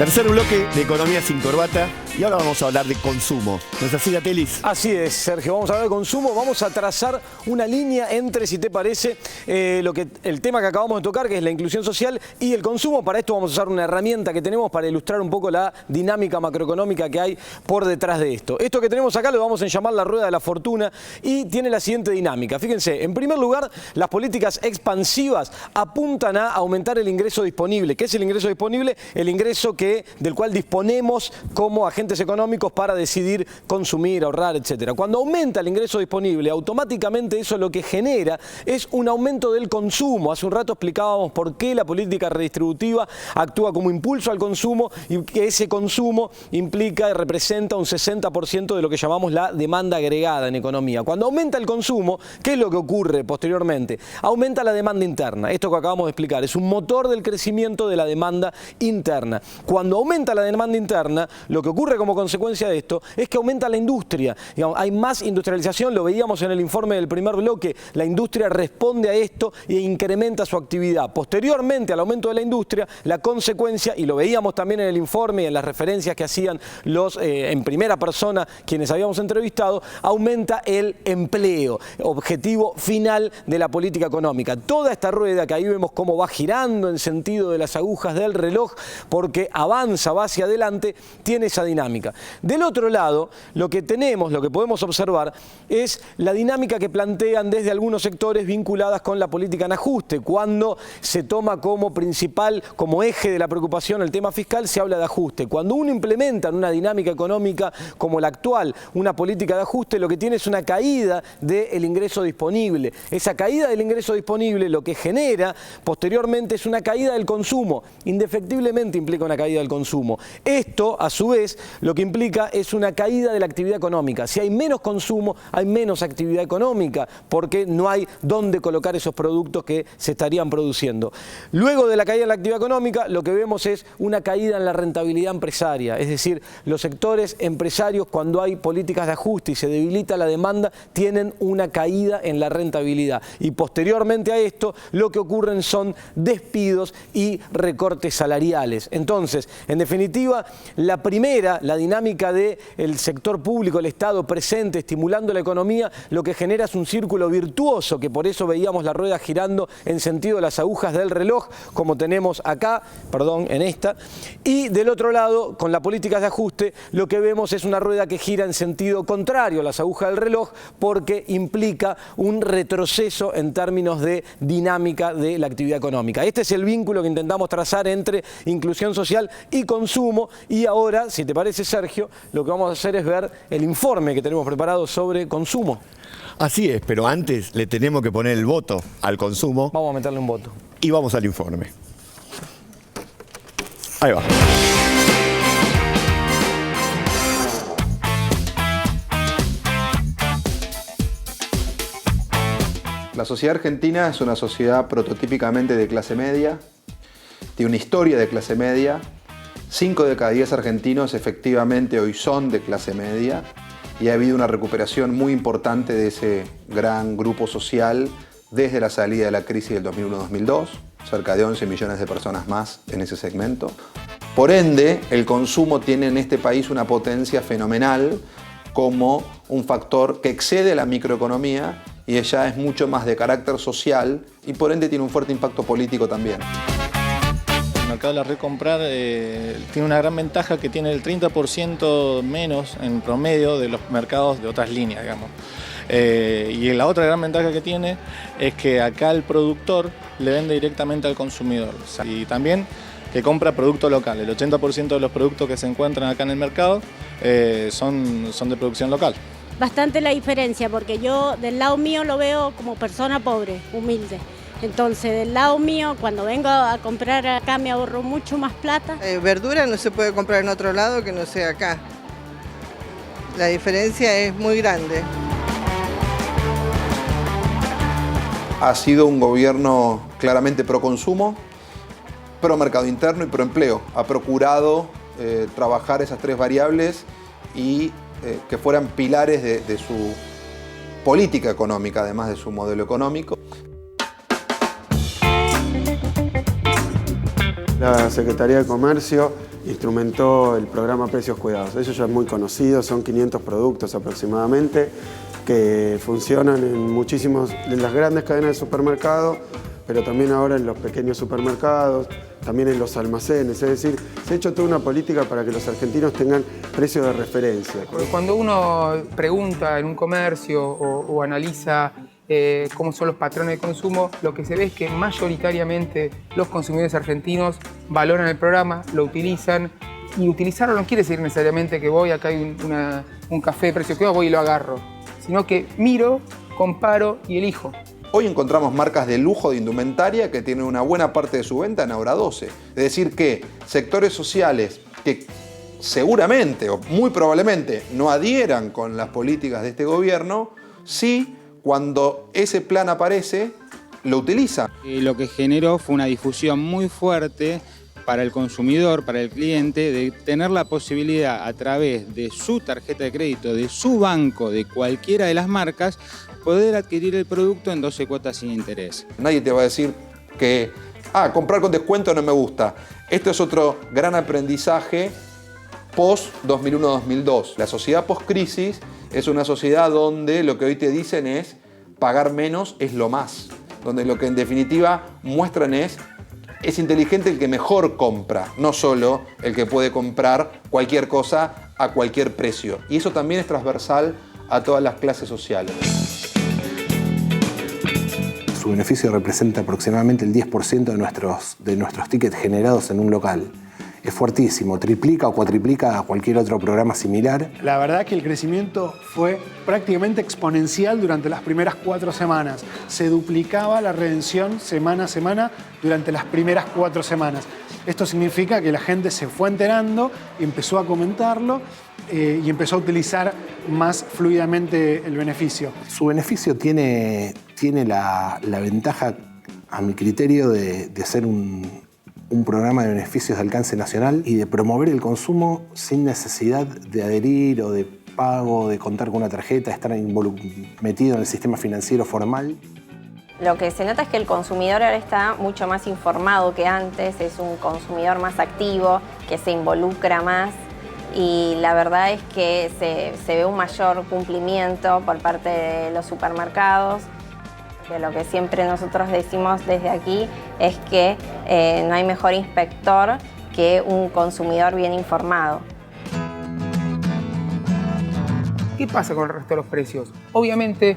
Tercer bloque de Economía sin Corbata y ahora vamos a hablar de consumo. ¿No es así, Gatelis? Así es, Sergio. Vamos a hablar de consumo. Vamos a trazar una línea entre, si te parece, el tema que acabamos de tocar, que es la inclusión social y el consumo. Para esto vamos a usar una herramienta que tenemos para ilustrar un poco la dinámica macroeconómica que hay por detrás de esto. Esto que tenemos acá lo vamos a llamar la rueda de la fortuna y tiene la siguiente dinámica. Fíjense, en primer lugar, las políticas expansivas apuntan a aumentar el ingreso disponible. ¿Qué es el ingreso disponible? El ingreso del cual disponemos como agentes económicos para decidir consumir, ahorrar, etc. Cuando aumenta el ingreso disponible, automáticamente eso lo que genera es un aumento del consumo. Hace un rato explicábamos por qué la política redistributiva actúa como impulso al consumo y que ese consumo implica y representa un 60% de lo que llamamos la demanda agregada en economía. Cuando aumenta el consumo, ¿qué es lo que ocurre posteriormente? Aumenta la demanda interna. Esto que acabamos de explicar es un motor del crecimiento de la demanda interna. Cuando aumenta la demanda interna, lo que ocurre como consecuencia de esto es que aumenta la industria. Digamos, hay más industrialización, lo veíamos en el informe del primer bloque, la industria responde a esto e incrementa su actividad. Posteriormente al aumento de la industria, la consecuencia, y lo veíamos también en el informe y en las referencias que hacían los en primera persona quienes habíamos entrevistado, aumenta el empleo, objetivo final de la política económica. Toda esta rueda que ahí vemos cómo va girando en sentido de las agujas del reloj, porque avanza, va hacia adelante, tiene esa dinámica. Del otro lado, lo que podemos observar es la dinámica que plantean desde algunos sectores vinculadas con la política en ajuste. Cuando se toma como principal, como eje de la preocupación el tema fiscal, se habla de ajuste. Cuando uno implementa en una dinámica económica como la actual, una política de ajuste, lo que tiene es una caída del ingreso disponible. Esa caída del ingreso disponible lo que genera posteriormente es una caída del consumo. Indefectiblemente implica una caída del consumo. Esto, a su vez, lo que implica es una caída de la actividad económica. Si hay menos consumo, hay menos actividad económica, porque no hay dónde colocar esos productos que se estarían produciendo. Luego de la caída de la actividad económica, lo que vemos es una caída en la rentabilidad empresaria. Es decir, los sectores empresarios, cuando hay políticas de ajuste y se debilita la demanda, tienen una caída en la rentabilidad. Y posteriormente a esto, lo que ocurren son despidos y recortes salariales. Entonces, en definitiva, la primera, la dinámica del sector público, el Estado presente, estimulando la economía, lo que genera es un círculo virtuoso, que por eso veíamos la rueda girando en sentido de las agujas del reloj, como tenemos acá, en esta. Y del otro lado, con las políticas de ajuste, lo que vemos es una rueda que gira en sentido contrario a las agujas del reloj, porque implica un retroceso en términos de dinámica de la actividad económica. Este es el vínculo que intentamos trazar entre inclusión social y consumo. Y ahora, si te parece, Sergio, lo que vamos a hacer es ver el informe que tenemos preparado sobre consumo. Así es, pero antes le tenemos que poner el voto al consumo. Vamos a meterle un voto. Y vamos al informe. Ahí va. La sociedad argentina es una sociedad prototípicamente de clase media, tiene una historia de clase media. 5 de cada 10 argentinos efectivamente hoy son de clase media y ha habido una recuperación muy importante de ese gran grupo social desde la salida de la crisis del 2001-2002, cerca de 11 millones de personas más en ese segmento. Por ende, el consumo tiene en este país una potencia fenomenal como un factor que excede la microeconomía y ella es mucho más de carácter social y por ende tiene un fuerte impacto político también. El mercado de la red comprar tiene una gran ventaja que tiene el 30% menos en promedio de los mercados de otras líneas, digamos. Y la otra gran ventaja que tiene es que acá el productor le vende directamente al consumidor y también que compra producto local. El 80% de los productos que se encuentran acá en el mercado son de producción local. Bastante la diferencia, porque yo del lado mío lo veo como persona pobre, humilde. Entonces, del lado mío, cuando vengo a comprar acá me ahorro mucho más plata. Verdura no se puede comprar en otro lado que no sea acá. La diferencia es muy grande. Ha sido un gobierno claramente pro consumo, pro mercado interno y pro empleo. Ha procurado trabajar esas 3 variables y que fueran pilares de su política económica, además de su modelo económico. La Secretaría de Comercio instrumentó el programa Precios Cuidados. Eso ya es muy conocido, son 500 productos aproximadamente que funcionan en muchísimos de las grandes cadenas de supermercados, pero también ahora en los pequeños supermercados, también en los almacenes. Es decir, se ha hecho toda una política para que los argentinos tengan precios de referencia. Cuando uno pregunta en un comercio o analiza cómo son los patrones de consumo, lo que se ve es que mayoritariamente los consumidores argentinos valoran el programa, lo utilizan, y utilizarlo no quiere decir necesariamente que voy, acá hay un café de precio que voy y lo agarro, sino que miro, comparo y elijo. Hoy encontramos marcas de lujo de indumentaria que tienen una buena parte de su venta en Hora 12. Es decir que sectores sociales que seguramente o muy probablemente no adhieran con las políticas de este gobierno, sí, cuando ese plan aparece, lo utilizan. Lo que generó fue una difusión muy fuerte para el consumidor, para el cliente, de tener la posibilidad a través de su tarjeta de crédito, de su banco, de cualquiera de las marcas, poder adquirir el producto en 12 cuotas sin interés. Nadie te va a decir que comprar con descuento no me gusta. Esto es otro gran aprendizaje post-2001-2002. La sociedad post-crisis es una sociedad donde lo que hoy te dicen es pagar menos es lo más. Donde lo que en definitiva muestran es inteligente el que mejor compra, no solo el que puede comprar cualquier cosa a cualquier precio. Y eso también es transversal a todas las clases sociales. Su beneficio representa aproximadamente el 10% de nuestros tickets generados en un local. Es fuertísimo, triplica o cuatriplica a cualquier otro programa similar. La verdad que el crecimiento fue prácticamente exponencial durante las primeras 4 semanas. Se duplicaba la redención semana a semana durante las primeras 4 semanas. Esto significa que la gente se fue enterando, empezó a comentarlo y empezó a utilizar más fluidamente el beneficio. Su beneficio tiene la ventaja, a mi criterio, de ser un programa de beneficios de alcance nacional y de promover el consumo sin necesidad de adherir o de pago, de contar con una tarjeta, de estar metido en el sistema financiero formal. Lo que se nota es que el consumidor ahora está mucho más informado que antes, es un consumidor más activo, que se involucra más, y la verdad es que se ve un mayor cumplimiento por parte de los supermercados. Que lo que siempre nosotros decimos desde aquí es que no hay mejor inspector que un consumidor bien informado. ¿Qué pasa con el resto de los precios? Obviamente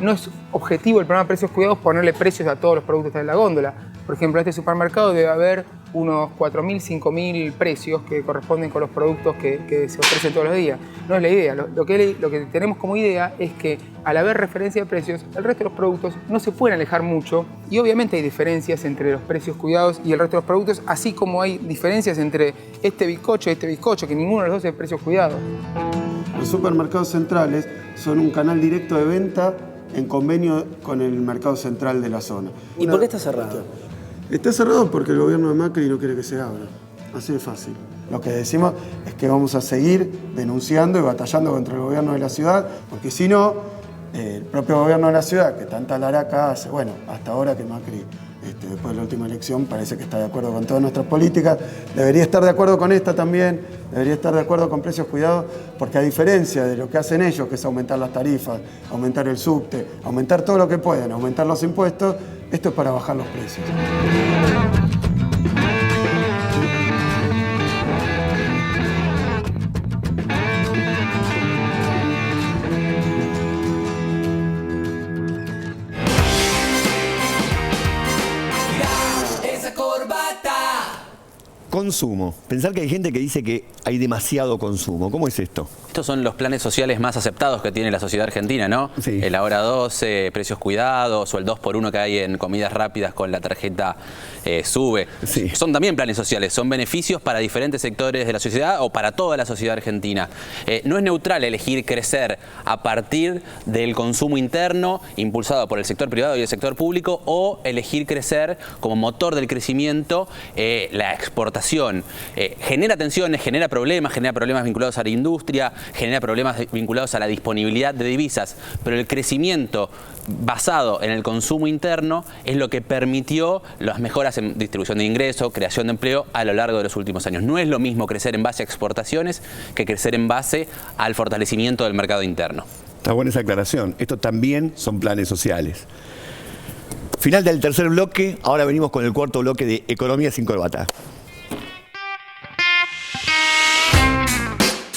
no es objetivo el programa Precios Cuidados ponerle precios a todos los productos de la góndola. Por ejemplo, en este supermercado debe haber unos 4.000, 5.000 precios que corresponden con los productos que se ofrecen todos los días. No es la idea. Lo que tenemos como idea es que al haber referencia de precios, el resto de los productos no se pueden alejar mucho, y obviamente hay diferencias entre los precios cuidados y el resto de los productos, así como hay diferencias entre este bizcocho y este bizcocho, que ninguno de los dos es precios cuidados. Los supermercados centrales son un canal directo de venta en convenio con el mercado central de la zona. ¿Y por qué está cerrado? Está cerrado porque el gobierno de Macri no quiere que se abra. Así de fácil. Lo que decimos es que vamos a seguir denunciando y batallando contra el gobierno de la ciudad, porque si no, el propio gobierno de la ciudad, que tanta laraca hace, bueno, hasta ahora que Macri, después de la última elección, parece que está de acuerdo con todas nuestras políticas, debería estar de acuerdo con esta también, debería estar de acuerdo con Precios Cuidados, porque a diferencia de lo que hacen ellos, que es aumentar las tarifas, aumentar el subte, aumentar todo lo que puedan, aumentar los impuestos, esto es para bajar los precios. Consumo. Pensar que hay gente que dice que hay demasiado consumo. ¿Cómo es esto? Estos son los planes sociales más aceptados que tiene la sociedad argentina, ¿no? Sí. El Hora 12, Precios Cuidados, o el 2x1 que hay en comidas rápidas con la tarjeta SUBE. Sí. Son también planes sociales, son beneficios para diferentes sectores de la sociedad o para toda la sociedad argentina. No es neutral elegir crecer a partir del consumo interno impulsado por el sector privado y el sector público, o elegir crecer como motor del crecimiento la exportación. Genera tensiones, genera problemas vinculados a la industria, genera problemas vinculados a la disponibilidad de divisas, pero el crecimiento basado en el consumo interno es lo que permitió las mejoras en distribución de ingresos, creación de empleo a lo largo de los últimos años. No es lo mismo crecer en base a exportaciones que crecer en base al fortalecimiento del mercado interno. Está buena esa aclaración. Estos también son planes sociales. Final del tercer bloque, ahora venimos con el cuarto bloque de Economía sin Corbata.